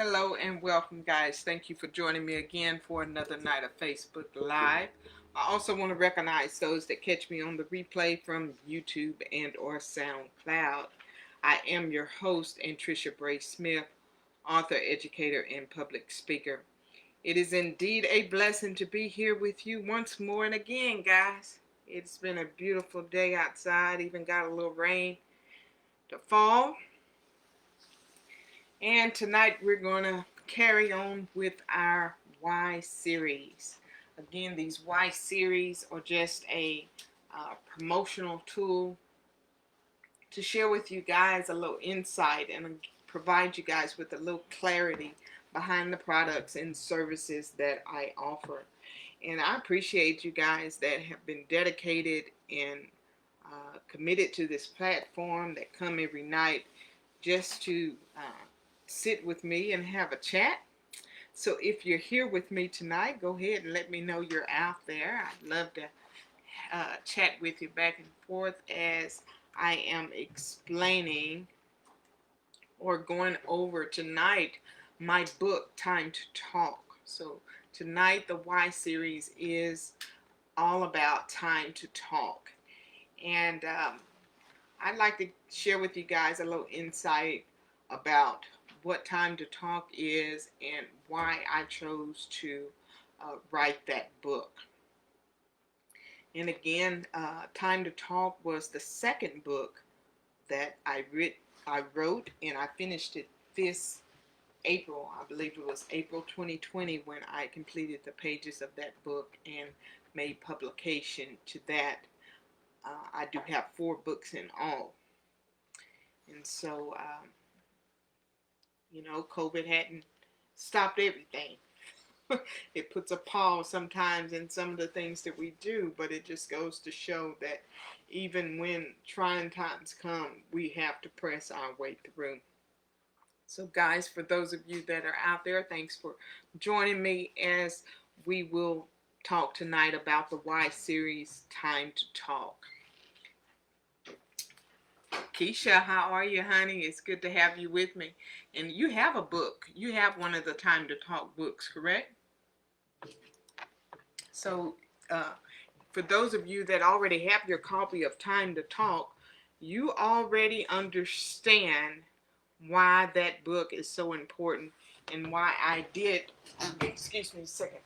Hello and welcome, guys. Thank you for joining me again for another night of Facebook Live. I also want to recognize those that catch me on the replay from YouTube and or SoundCloud. I am your host, Tricia Bray Smith, author, educator, and public speaker. It is indeed a blessing to be here with you once more and again, guys. It's been a beautiful day outside, even got a little rain to fall. And tonight we're going to carry on with our Why series. Again, these Why series are just a promotional tool to share with you guys a little insight and provide you guys with a little clarity behind the products and services that I offer. And I appreciate you guys that have been dedicated and committed to this platform, that come every night just to sit with me and have a chat. So if you're here with me tonight, go ahead and let me know you're out there. I'd love to chat with you back and forth as I am explaining or going over tonight my book, Time to Talk. So tonight the Why series is all about time to talk. And I'd like to share with you guys a little insight about what Time to Talk is and why I chose to write that book. And again, Time to Talk was the second book that I wrote, and I finished it this April. I believe it was April 2020 when I completed the pages of that book and made publication to that. I do have 4 books in all. And so, COVID hadn't stopped everything. It puts a pause sometimes in some of the things that we do, but it just goes to show that even when trying times come, we have to press our way through. So guys, for those of you that are out there, thanks for joining me as we will talk tonight about the Why series, Time to Talk. Keisha, how are you, honey? It's good to have you with me. And you have a book. You have one of the Time to Talk books, correct? So for those of you that already have your copy of Time to Talk, you already understand why that book is so important and why I did, excuse me a second,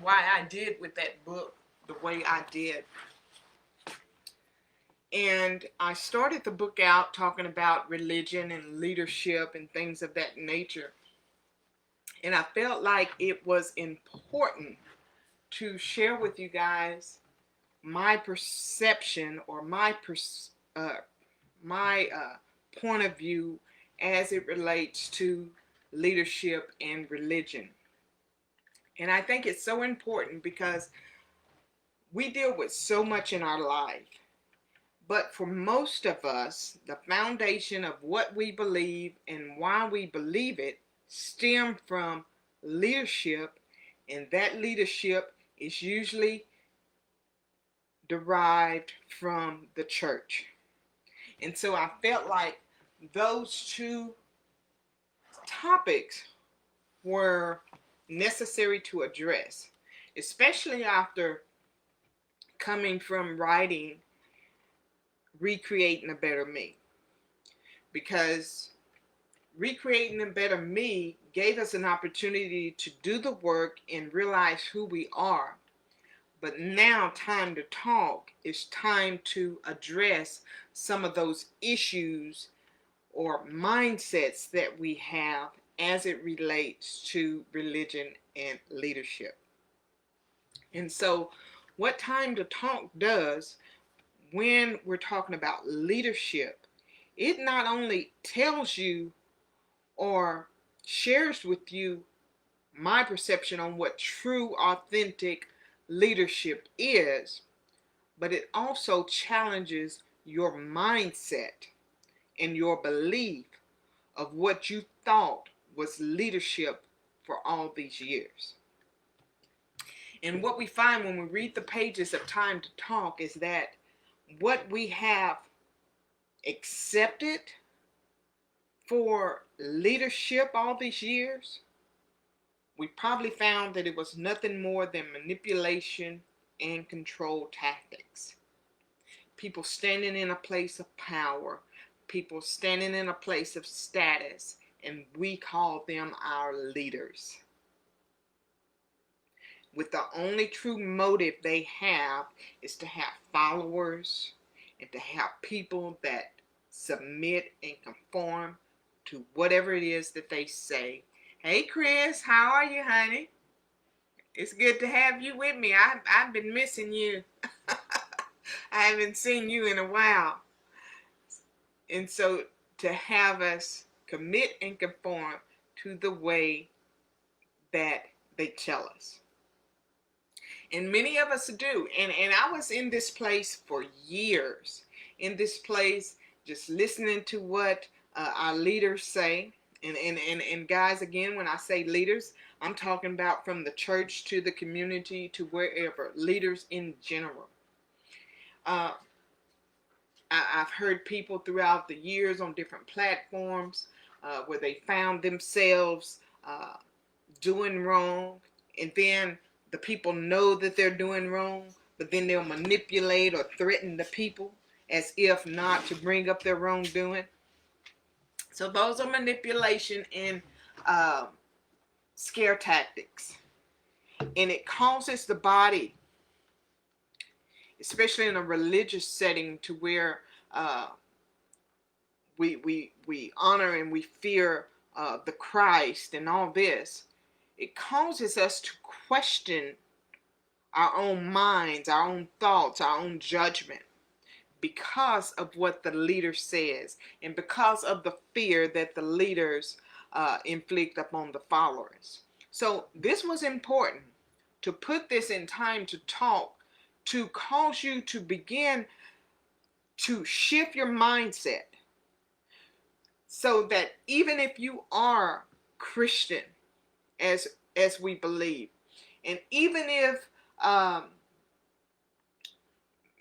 why I did with that book the way I did. And I started the book out talking about religion and leadership and things of that nature. And I felt like it was important to share with you guys my perception or my point of view as it relates to leadership and religion. And I think it's so important because we deal with so much in our life. But for most of us, the foundation of what we believe and why we believe it stem from leadership, and that leadership is usually derived from the church. And so I felt like those two topics were necessary to address, especially after coming from writing Recreating a Better Me. Because Recreating a Better Me gave us an opportunity to do the work and realize who we are. But now Time to Talk is time to address some of those issues or mindsets that we have as it relates to religion and leadership. And so what Time to Talk does when we're talking about leadership, it not only tells you or shares with you my perception on what true, authentic leadership is, but it also challenges your mindset and your belief of what you thought was leadership for all these years. And what we find when we read the pages of Time to Talk is that what we have accepted for leadership all these years, we probably found that it was nothing more than manipulation and control tactics. People standing in a place of power, people standing in a place of status, and we call them our leaders. With the only true motive they have is to have followers and to have people that submit and conform to whatever it is that they say. Hey Chris, how are you, honey? It's good to have you with me. I've been missing you. I haven't seen you in a while. And so to have us commit and conform to the way that they tell us. And many of us do. And I was in this place for years. In this place, just listening to what our leaders say. And guys, again, when I say leaders, I'm talking about from the church to the community to wherever. Leaders in general. I've heard people throughout the years on different platforms where they found themselves doing wrong, and then the people know that they're doing wrong, but then they'll manipulate or threaten the people as if not to bring up their wrongdoing. So those are manipulation and scare tactics, and it causes the body, especially in a religious setting, to where we honor and we fear the Christ and all this. It causes us to question our own minds, our own thoughts, our own judgment, because of what the leader says and because of the fear that the leaders inflict upon the followers. So this was important to put this in Time to Talk, to cause you to begin to shift your mindset, so that even if you are Christian, as we believe, and even if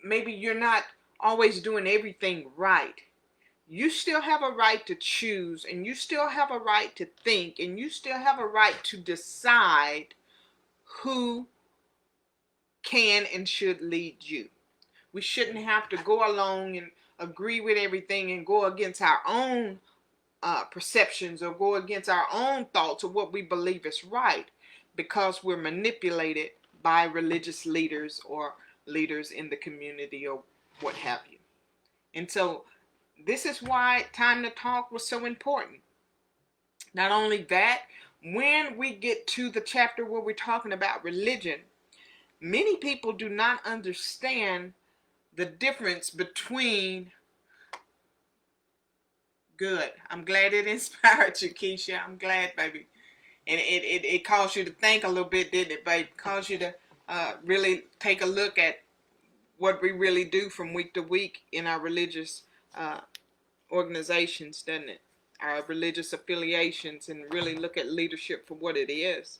maybe you're not always doing everything right, you still have a right to choose, and you still have a right to think, and you still have a right to decide who can and should lead you. We shouldn't have to go along and agree with everything and go against our own perceptions or go against our own thoughts of what we believe is right, because we're manipulated by religious leaders or leaders in the community or what have you. And so this is why Time to Talk was so important. Not only that, when we get to the chapter where we're talking about religion, many people do not understand the difference between good. I'm glad it inspired you, Keisha. I'm glad, baby. And it caused you to think a little bit, didn't it, babe? It caused you to really take a look at what we really do from week to week in our religious organizations, doesn't it? Our religious affiliations, and really look at leadership for what it is.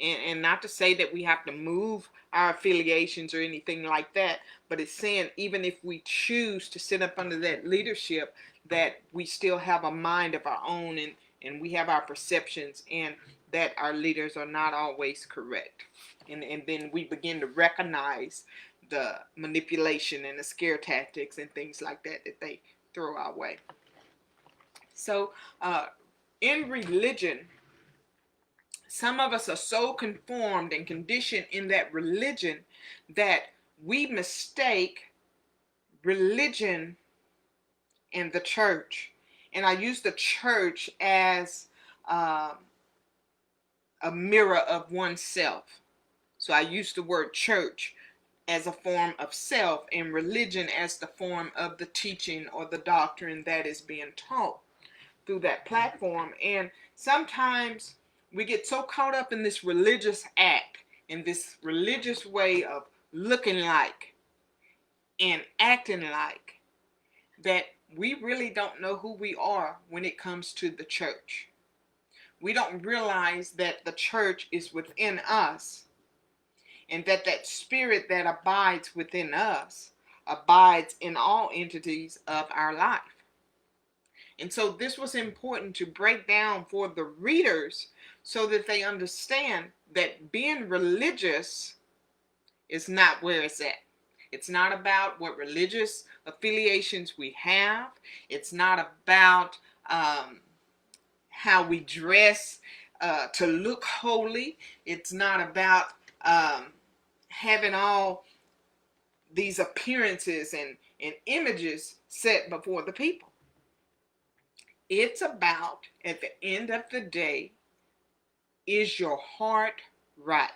And not to say that we have to move our affiliations or anything like that, but it's saying even if we choose to sit up under that leadership, that we still have a mind of our own, and we have our perceptions, and that our leaders are not always correct. And then we begin to recognize the manipulation and the scare tactics and things like that that they throw our way. So in religion, some of us are so conformed and conditioned in that religion that we mistake religion and the church. And I use the church as a mirror of oneself. So I use the word church as a form of self, and religion as the form of the teaching or the doctrine that is being taught through that platform. And sometimes we get so caught up in this religious act, in this religious way of looking like and acting like, that we really don't know who we are when it comes to the church. We don't realize that the church is within us, and that that spirit that abides within us abides in all entities of our life. And so this was important to break down for the readers so that they understand that being religious is not where it's at. It's not about what religious affiliations we have. It's not about how we dress to look holy. It's not about having all these appearances and images set before the people. It's about, at the end of the day, is your heart right?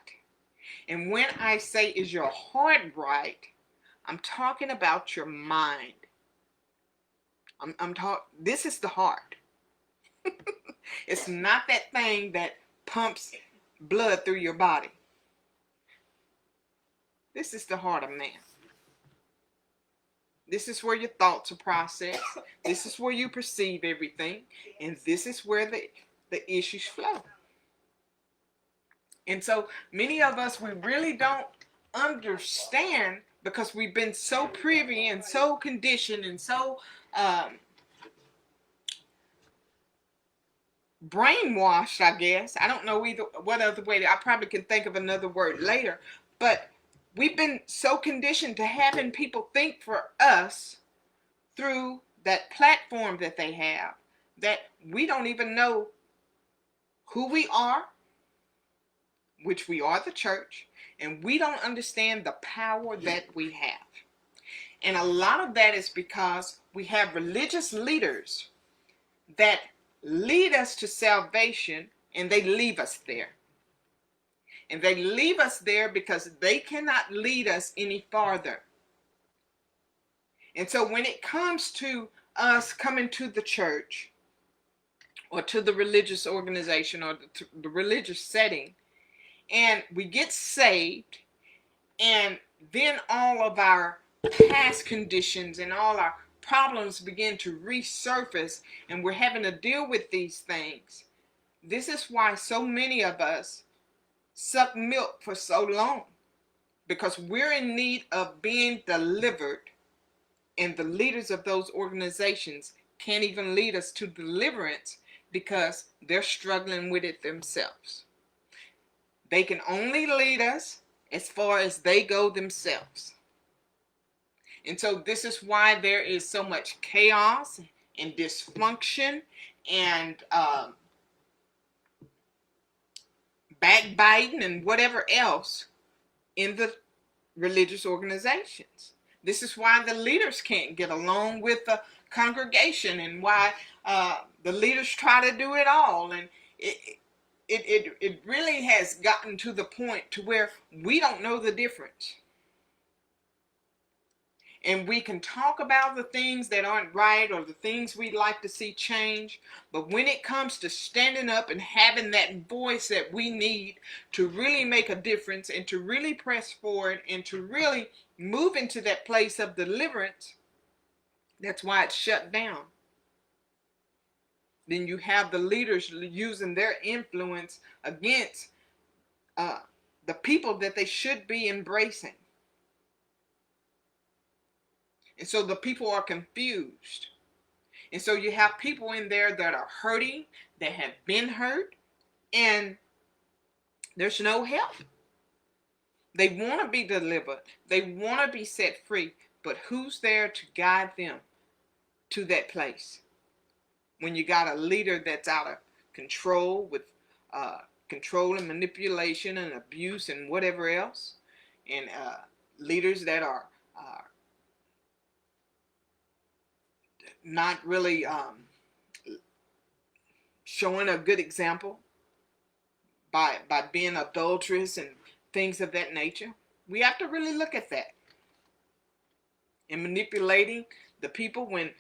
And when I say is your heart right, I'm talking about your mind. This is the heart. It's not that thing that pumps blood through your body. This is the heart of man. This is where your thoughts are processed. This is where you perceive everything. And this is where the issues flow. And so many of us, we really don't understand because we've been so privy and so conditioned and so brainwashed, I guess. I don't know either what other way. I probably can think of another word later. But we've been so conditioned to having people think for us through that platform that they have that we don't even know who we are, which we are the church, and we don't understand the power that we have. And a lot of that is because we have religious leaders that lead us to salvation, and they leave us there. And they leave us there because they cannot lead us any farther. And so when it comes to us coming to the church or to the religious organization or the religious setting, and we get saved, and then all of our past conditions and all our problems begin to resurface, and we're having to deal with these things. This is why so many of us suck milk for so long, because we're in need of being delivered, and the leaders of those organizations can't even lead us to deliverance because they're struggling with it themselves. They can only lead us as far as they go themselves. And so this is why there is so much chaos and dysfunction and backbiting and whatever else in the religious organizations. This is why the leaders can't get along with the congregation, and why the leaders try to do it all. And it really has gotten to the point to where we don't know the difference. And we can talk about the things that aren't right or the things we'd like to see change. But when it comes to standing up and having that voice that we need to really make a difference and to really press forward and to really move into that place of deliverance, that's why it's shut down. Then you have the leaders using their influence against the people that they should be embracing. And so the people are confused. And so you have people in there that are hurting, that have been hurt, and there's no help. They want to be delivered. They want to be set free. But who's there to guide them to that place? When you got a leader that's out of control with control and manipulation and abuse and whatever else, and leaders that are not really showing a good example by being adulterous and things of that nature. We have to really look at that. And manipulating the people when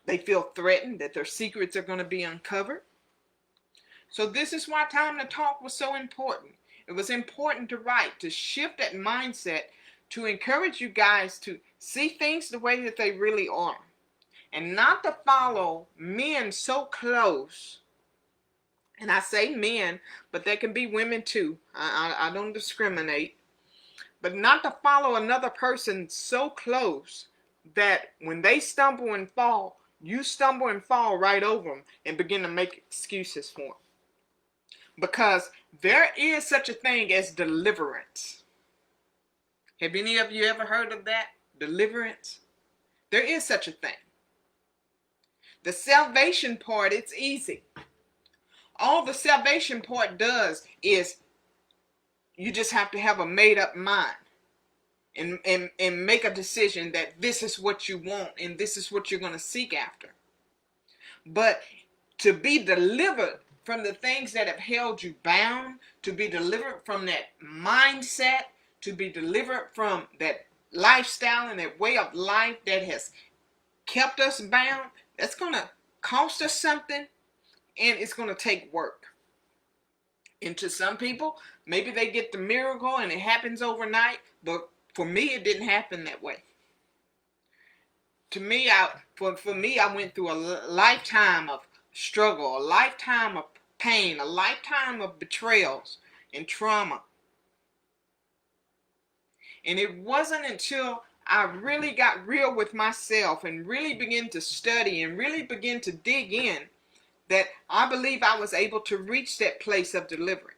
they feel threatened that their secrets are going to be uncovered. So this is why Time to Talk was so important. It was important to write, to shift that mindset, to encourage you guys to see things the way that they really are. And not to follow men so close. And I say men, but they can be women too. I don't discriminate. But not to follow another person so close that when they stumble and fall, you stumble and fall right over them and begin to make excuses for them. Because there is such a thing as deliverance. Have any of you ever heard of that? Deliverance? There is such a thing. The salvation part, it's easy. All the salvation part does is you just have to have a made up mind and make a decision that this is what you want and this is what you're going to seek after. But to be delivered from the things that have held you bound, to be delivered from that mindset, to be delivered from that lifestyle and that way of life that has kept us bound, that's going to cost us something, and it's going to take work. And to some people, maybe they get the miracle and it happens overnight, but for me, it didn't happen that way. To me, for me, I went through a lifetime of struggle, a lifetime of pain, a lifetime of betrayals and trauma. And it wasn't until I really got real with myself and really began to study and really begin to dig in that I believe I was able to reach that place of deliverance.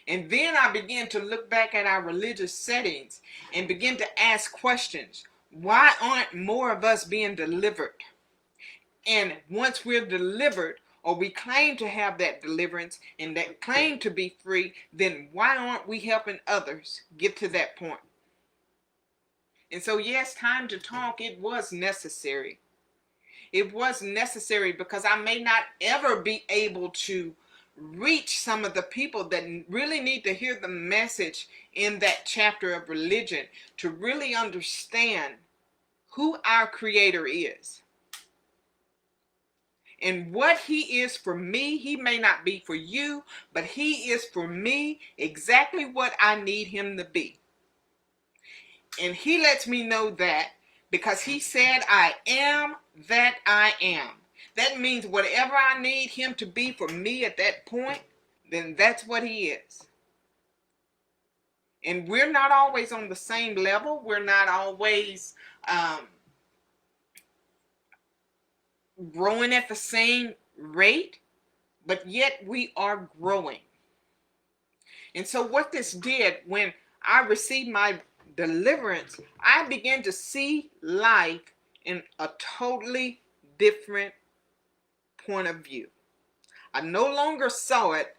And then I began to look back at our religious settings and begin to ask questions. Why aren't more of us being delivered? And once we're delivered, or we claim to have that deliverance and that claim to be free, then why aren't we helping others get to that point? And so, yes, time to talk, it was necessary. It was necessary because I may not ever be able to reach some of the people that really need to hear the message in that chapter of religion to really understand who our Creator is. And what He is for me, He may not be for you, but He is for me exactly what I need Him to be. And He lets me know that because He said, I am that I am. That means whatever I need Him to be for me at that point, then that's what He is. And we're not always on the same level. We're not always growing at the same rate, but yet we are growing. And so what this did, when I received my deliverance, I began to see life in a totally different point of view. I no longer saw it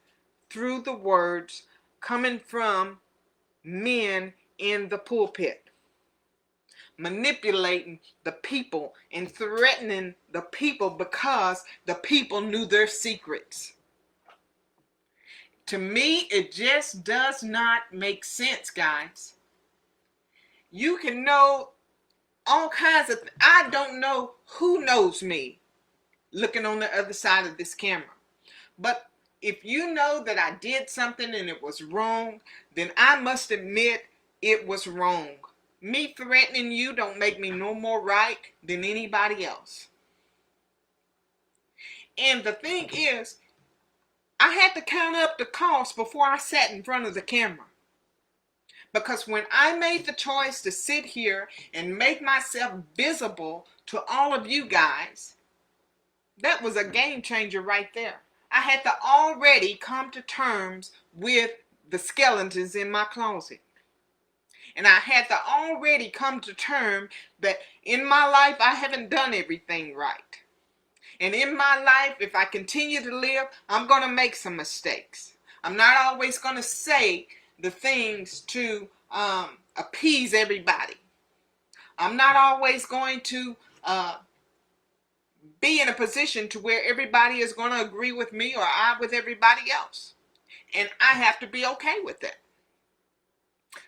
through the words coming from men in the pulpit, manipulating the people and threatening the people because the people knew their secrets. To me, it just does not make sense, guys. You can know all kinds of I don't know who knows me looking on the other side of this camera. But if you know that I did something and it was wrong, then I must admit it was wrong. Me threatening you don't make me no more right than anybody else. And the thing is, I had to count up the cost before I sat in front of the camera. Because when I made the choice to sit here and make myself visible to all of you guys, that was a game changer right there. I had to already come to terms with the skeletons in my closet. And I had to already come to terms that in my life, I haven't done everything right. And in my life, if I continue to live, I'm going to make some mistakes. I'm not always going to say the things to appease everybody. I'm not always going to be in a position to where everybody is going to agree with me or I with everybody else. And I have to be okay with that.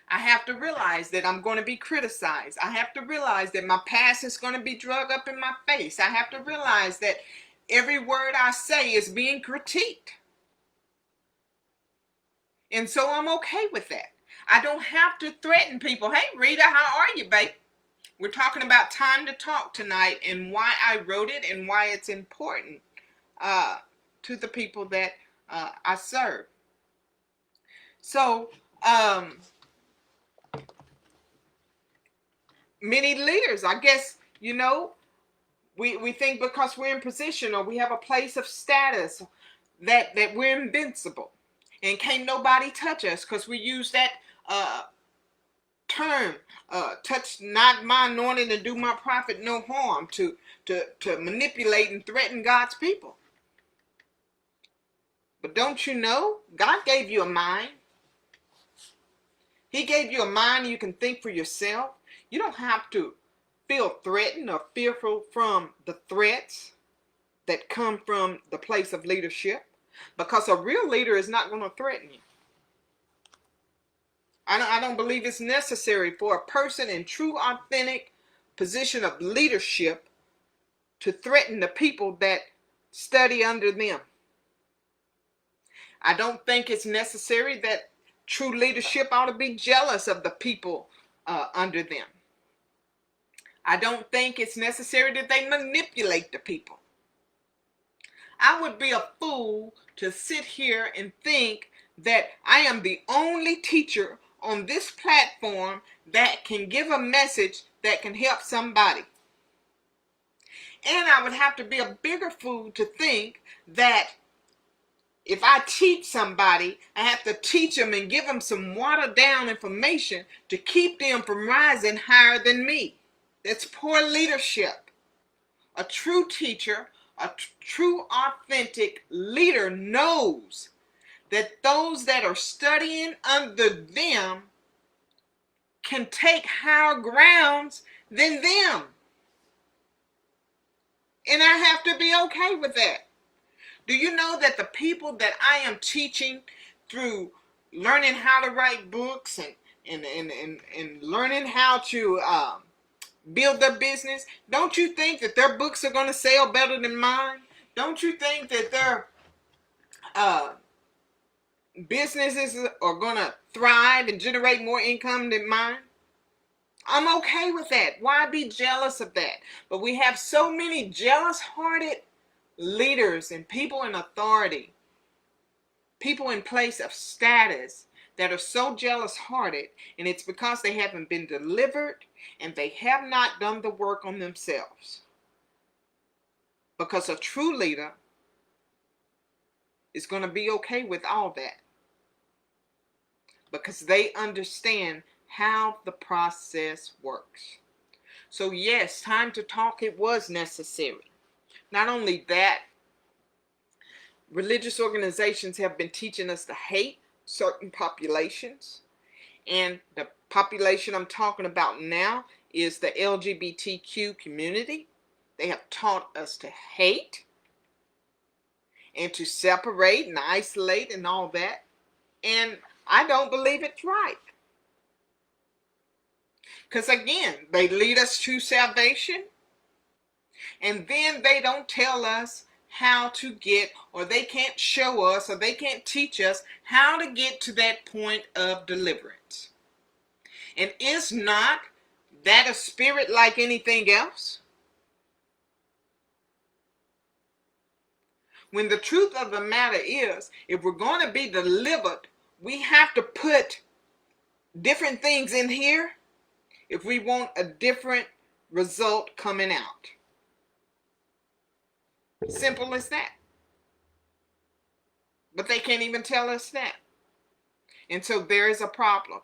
I have to realize that I'm going to be criticized. I have to realize that my past is going to be drug up in my face. I have to realize that every word I say is being critiqued. And so I'm okay with that. I don't have to threaten people. Hey, Rita, how are you, babe? We're talking about time to talk tonight and why I wrote it and why it's important to the people that I serve. So, many leaders, I guess, We think because we're in position or we have a place of status that we're invincible and can't nobody touch us, because we use that term, touch not my anointing and do my prophet no harm, to manipulate and threaten God's people. But don't you know, God gave you a mind. He gave you a mind you can think for yourself. You don't have to feel threatened or fearful from the threats that come from the place of leadership, because a real leader is not going to threaten you. I don't believe it's necessary for a person in true, authentic position of leadership to threaten the people that study under them. I don't think it's necessary that true leadership ought to be jealous of the people under them. I don't think it's necessary that they manipulate the people. I would be a fool to sit here and think that I am the only teacher on this platform that can give a message that can help somebody. And I would have to be a bigger fool to think that if I teach somebody, I have to teach them and give them some watered down information to keep them from rising higher than me. That's poor leadership. A true teacher, a true authentic leader knows that those that are studying under them can take higher grounds than them. And I have to be okay with that. Do you know that the people that I am teaching through learning how to write books and learning how to build their business, don't you think that their books are going to sell better than mine? Don't you think that their businesses are going to thrive and generate more income than mine? I'm okay with that. Why be jealous of that? But we have so many jealous-hearted leaders and people in authority, people in place of status, that are so jealous-hearted, and it's because they haven't been delivered and they have not done the work on themselves. Because a true leader is going to be okay with all that, because they understand how the process works. So yes, time to talk, it was necessary. Not only that, religious organizations have been teaching us to hate certain populations. And the population I'm talking about now is the LGBTQ community. They have taught us to hate and to separate and isolate and all that. And I don't believe it's right. Because again, they lead us to salvation, and then they don't tell us how to get, or they can't show us, or they can't teach us how to get to that point of deliverance. And is not that a spirit like anything else? When the truth of the matter is, if we're going to be delivered, we have to put different things in here if we want a different result coming out. Simple as that. But they can't even tell us that. And so there is a problem.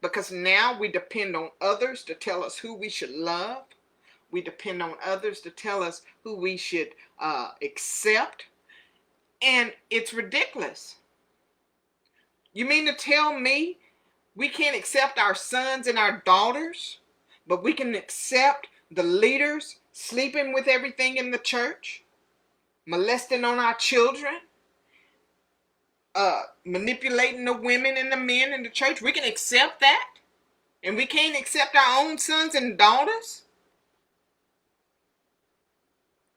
Because now we depend on others to tell us who we should love. We depend on others to tell us who we should accept. And it's ridiculous. You mean to tell me we can't accept our sons and our daughters, but we can accept the leaders sleeping with everything in the church, molesting on our children, manipulating the women and the men in the church? We can accept that? And we can't accept our own sons and daughters?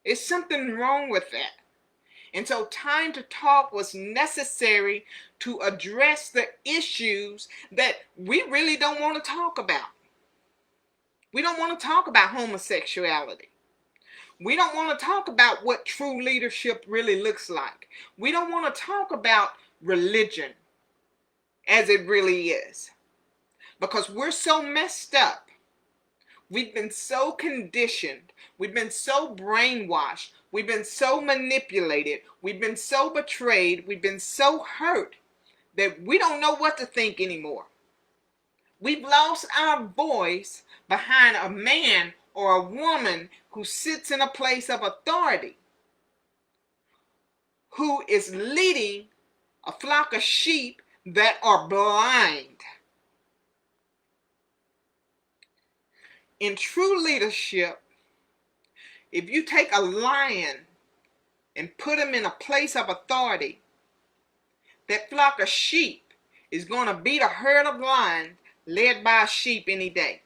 There's something wrong with that. And so time to talk was necessary to address the issues that we really don't want to talk about. We don't want to talk about homosexuality. We don't want to talk about what true leadership really looks like. We don't want to talk about religion as it really is. Because we're so messed up. We've been so conditioned. We've been so brainwashed. We've been so manipulated. We've been so betrayed. We've been so hurt that we don't know what to think anymore. We've lost our voice behind a man or a woman who sits in a place of authority, who is leading a flock of sheep that are blind. In true leadership, if you take a lion and put him in a place of authority, that flock of sheep is going to beat a herd of lions led by a sheep any day.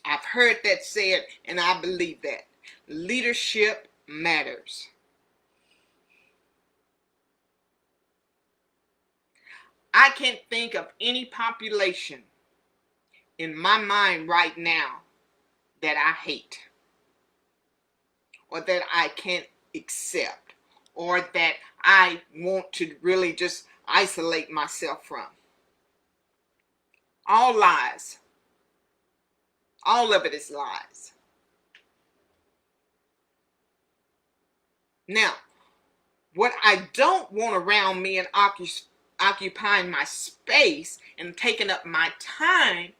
I've heard that said, and I believe that. Leadership matters. I can't think of any population in my mind right now that I hate, or that I can't accept, or that I want to really just isolate myself from. All lies. All of it is lies. Now, what I don't want around me and occupying my space and taking up my time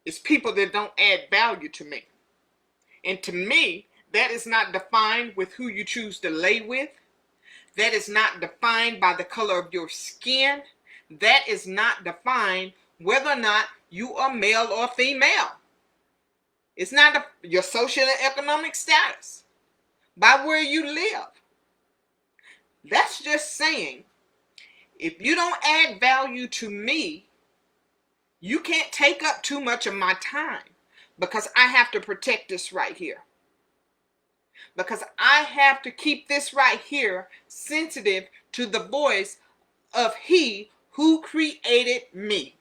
is people that don't add value to me. And to me, that is not defined with who you choose to lay with. That is not defined by the color of your skin. That is not defined whether or not you are male or female. It's not your social and economic status, by where you live. That's just saying, if you don't add value to me, you can't take up too much of my time, because I have to protect this right here. Because I have to keep this right here sensitive to the voice of He who created me.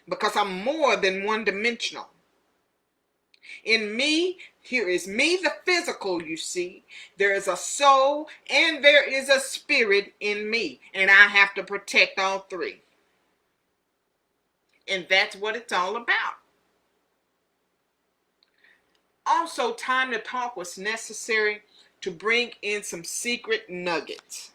Because I'm more than one-dimensional. In me, here is me, the physical, you see. There is a soul and there is a spirit in me. And I have to protect all three. And that's what it's all about. Also, time to talk was necessary to bring in some secret nuggets.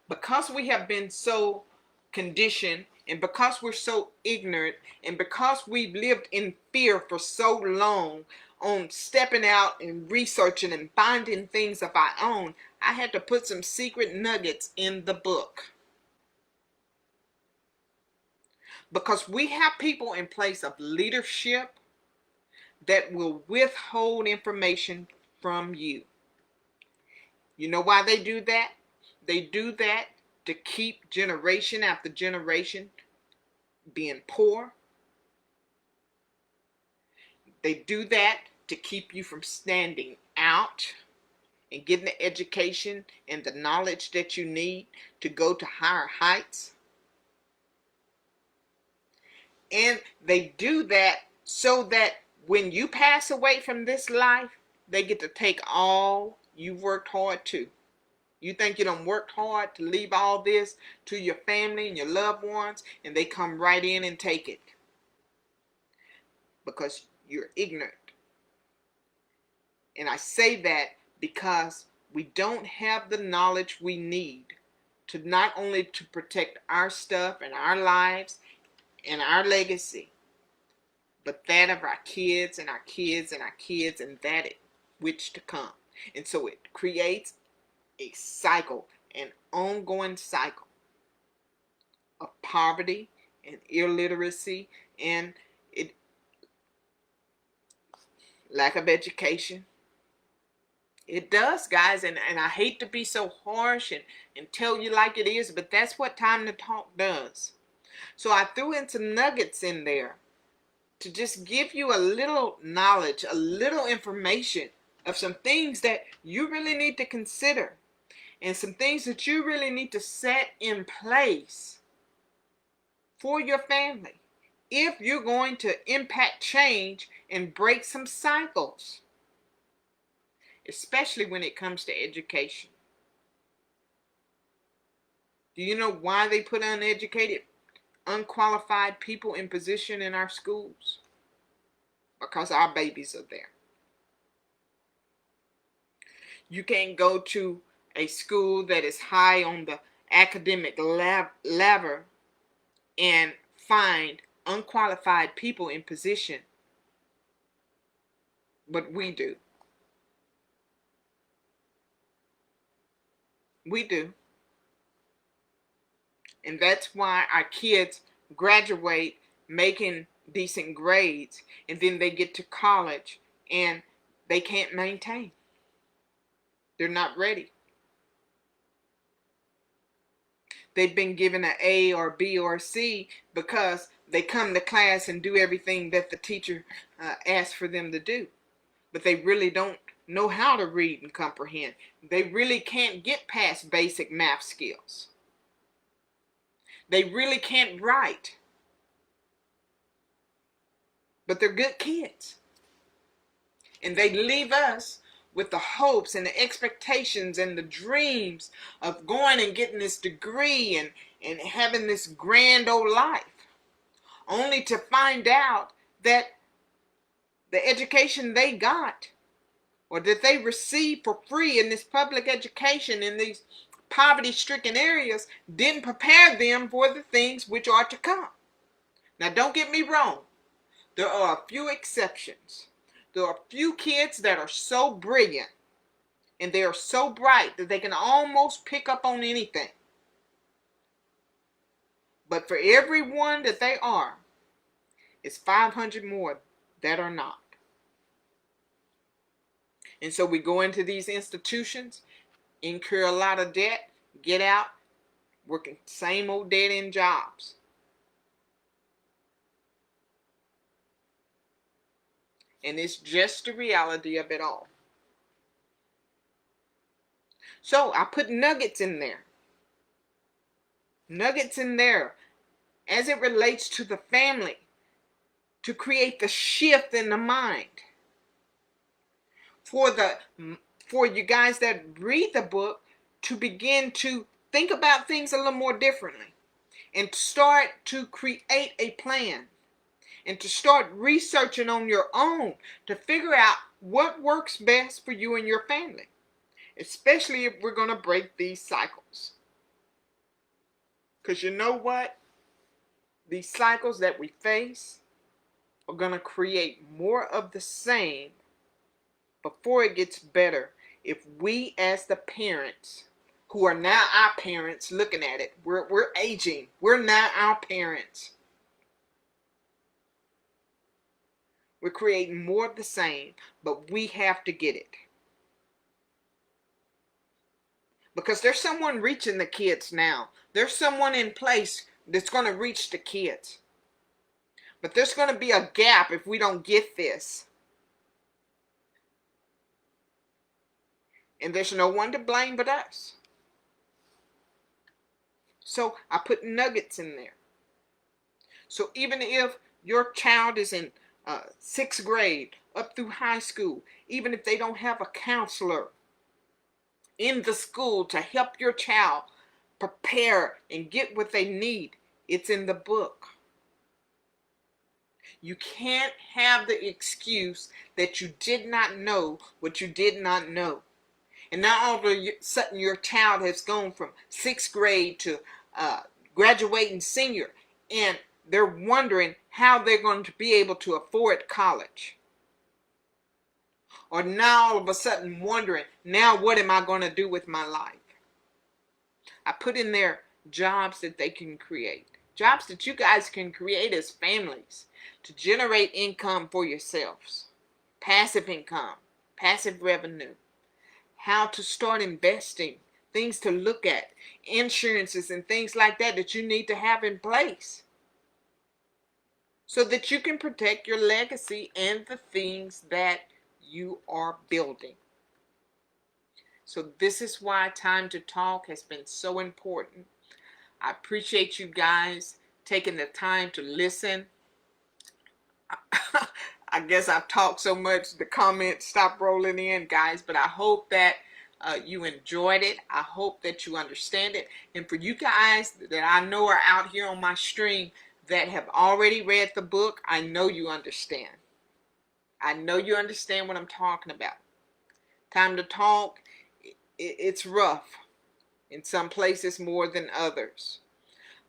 Because we have been so conditioned, and because we're so ignorant, and because we've lived in fear for so long on stepping out and researching and finding things of our own, I had to put some secret nuggets in the book. Because we have people in place of leadership that will withhold information from you. You know why they do that? They do that to keep generation after generation being poor. They do that to keep you from standing out and getting the education and the knowledge that you need to go to higher heights. And they do that so that when you pass away from this life, they get to take all you've worked hard to. You think you done worked hard to leave all this to your family and your loved ones, and they come right in and take it. Because you're ignorant. And I say that because we don't have the knowledge we need to not only to protect our stuff and our lives and our legacy, but that of our kids and our kids and our kids and that which to come. And so it creates a cycle, an ongoing cycle of poverty and illiteracy and lack of education. It does, guys, and I hate to be so harsh and tell you like it is, but that's what Time to Talk does. So I threw in some nuggets in there to just give you a little knowledge, a little information of some things that you really need to consider and some things that you really need to set in place for your family if you're going to impact change and break some cycles, especially when it comes to education. Do you know why they put uneducated unqualified people in position in our schools? Because our babies are there. You can't go to a school that is high on the academic ladder and find unqualified people in position, but we do. We do. And that's why our kids graduate making decent grades, and then they get to college and they can't maintain. They're not ready. They've been given an A or B or C because they come to class and do everything that the teacher asks for them to do. But they really don't know how to read and comprehend. They really can't get past basic math skills. They really can't write. But they're good kids. And they leave us with the hopes and the expectations and the dreams of going and getting this degree and having this grand old life, only to find out that the education they got or that they received for free in this public education in these poverty-stricken areas didn't prepare them for the things which are to come. Now, don't get me wrong. There are a few exceptions. There are a few kids that are so brilliant and they are so bright that they can almost pick up on anything. But for every one that they are, it's 500 more that are not. And so we go into these institutions, incur a lot of debt, get out, working same old dead-end jobs. And it's just the reality of it all. So I put nuggets in there. Nuggets in there as it relates to the family, to create the shift in the mind. For you guys that read the book to begin to think about things a little more differently and start to create a plan and to start researching on your own to figure out what works best for you and your family, especially if we're going to break these cycles. Because you know what? These cycles that we face are going to create more of the same before it gets better. If we as the parents, who are now our parents, looking at it, we're aging, we're now our parents. We're creating more of the same, but we have to get it. Because there's someone reaching the kids now. There's someone in place that's going to reach the kids. But there's going to be a gap if we don't get this. And there's no one to blame but us. So I put nuggets in there. So even if your child is in 6th grade up through high school, even if they don't have a counselor in the school to help your child prepare and get what they need, it's in the book. You can't have the excuse that you did not know what you did not know. And now all of a sudden your child has gone from 6th grade to graduating senior, and they're wondering how they're going to be able to afford college. Or now all of a sudden wondering, now what am I going to do with my life? I put in there jobs that they can create. Jobs that you guys can create as families to generate income for yourselves. Passive income, passive revenue. How to start investing, things to look at, insurances and things like that that you need to have in place so that you can protect your legacy and the things that you are building. So this is why Time to Talk has been so important. I appreciate you guys taking the time to listen. I guess I've talked so much, the comments stopped rolling in, guys, but I hope that you enjoyed it. I hope that you understand it. And for you guys that I know are out here on my stream that have already read the book, I know you understand. I know you understand what I'm talking about. Time to talk, it's rough. In some places more than others.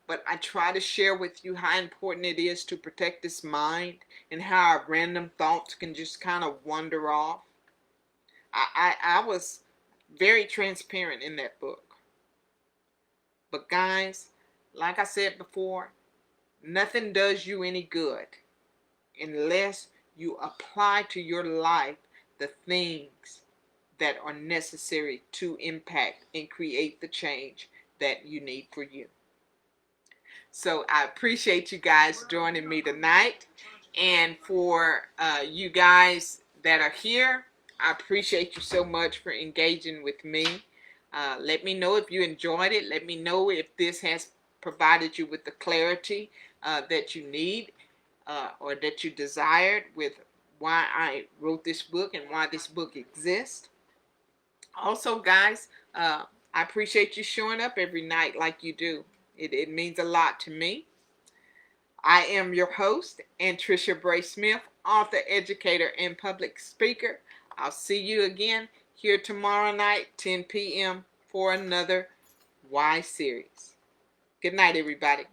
But I try to share with you how important it is to protect this mind and how our random thoughts can just kind of wander off. I was very transparent in that book. But guys, like I said before, nothing does you any good unless you apply to your life the things that are necessary to impact and create the change that you need for you. So I appreciate you guys joining me tonight. And for you guys that are here, I appreciate you so much for engaging with me. Let me know if you enjoyed it. Let me know if this has provided you with the clarity that you need or that you desired with why I wrote this book and why this book exists. Also, guys, I appreciate you showing up every night like you do. It means a lot to me. I am your host, Antricia Bray Smith, author, educator, and public speaker. I'll see you again here tomorrow night, 10 p.m. for another Y series. Good night, everybody.